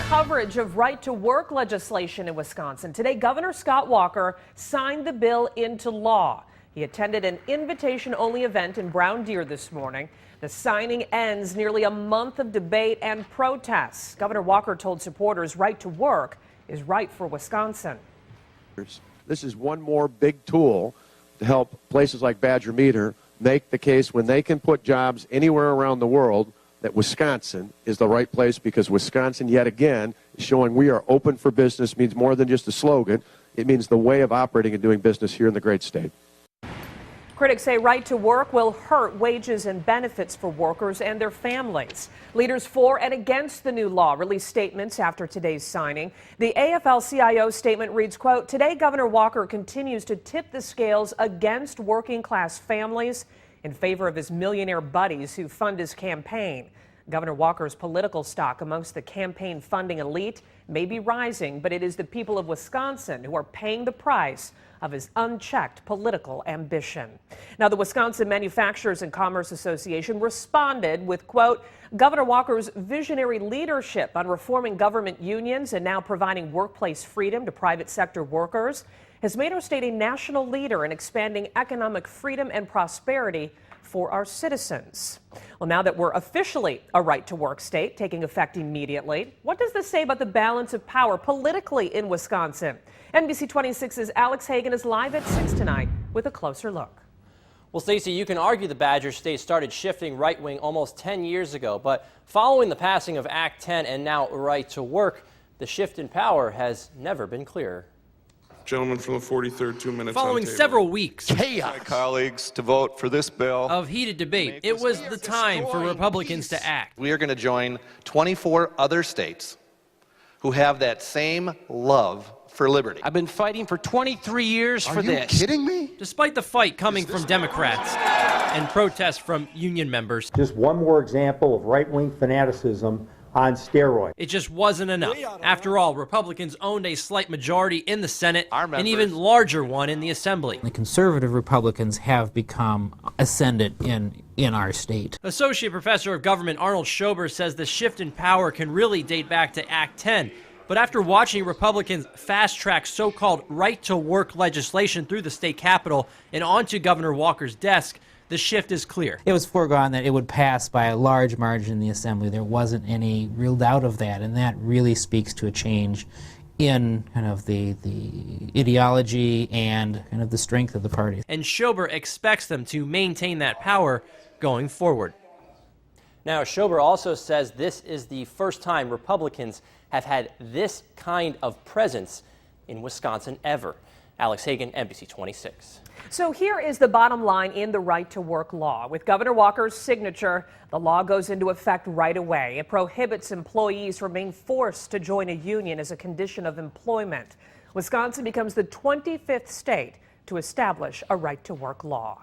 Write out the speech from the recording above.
coverage of right-to-work legislation in Wisconsin. Today, Governor Scott Walker signed the bill into law. He attended an invitation-only event in Brown Deer this morning. The signing ends nearly a month of debate and protests. Governor Walker told supporters right to work is right for Wisconsin. This is one more big tool to help places like Badger Meter make the case when they can put jobs anywhere around the world that Wisconsin is the right place, because Wisconsin, yet again, is showing we are open for business. Means more than just a slogan. It means the way of operating and doing business here in the great state. Critics say right to work will hurt wages and benefits for workers and their families. Leaders for and against the new law released statements after today's signing. The AFL-CIO statement reads, quote, "Today, Governor Walker continues to tip the scales against working-class families in favor of his millionaire buddies who fund his campaign. Governor Walker's political stock amongst the campaign funding elite may be rising, but it is the people of Wisconsin who are paying the price of his unchecked political ambition." Now, the Wisconsin Manufacturers and Commerce Association responded with, quote, "Governor Walker's visionary leadership on reforming government unions and now providing workplace freedom to private sector workers has made our state a national leader in expanding economic freedom and prosperity for our citizens." Well, now that we're officially a right-to-work state, taking effect immediately, what does this say about the balance of power politically in Wisconsin? NBC 26's Alex Hagan is live at 6 tonight with a closer look. Well, Stacey, you can argue the Badger State started shifting right-wing almost 10 years ago, but following the passing of Act 10 and now right to work, the shift in power has never been clearer. Gentleman from the 43rd, 2 minutes. Following several weeks my colleagues to vote for this bill of heated debate, it was the time for Republicans to act. We are going to join 24 other states who have that same love for liberty. I've been fighting for 23 years for this. Are you kidding me? Despite the fight coming from Democrats and protests from union members. Just one more example of right-wing fanaticism on steroids. It just wasn't enough. After all, Republicans owned a slight majority in the Senate, an even larger one in the Assembly. The conservative Republicans have become ascendant in our state. Associate Professor of Government Arnold Schober says the shift in power can really date back to Act 10. But after watching Republicans fast-track so-called right-to-work legislation through the state capitol and onto Governor Walker's desk, the shift is clear. It was foregone that it would pass by a large margin in the Assembly. There wasn't any real doubt of that, and that really speaks to a change in kind of the ideology and kind of the strength of the party. And Schober expects them to maintain that power going forward. Now, Schober also says this is the first time Republicans have had this kind of presence in Wisconsin ever. Alex Hagan, NBC 26. So here is the bottom line in the right-to-work law. With Governor Walker's signature, the law goes into effect right away. It prohibits employees from being forced to join a union as a condition of employment. Wisconsin becomes the 25th state to establish a right-to-work law.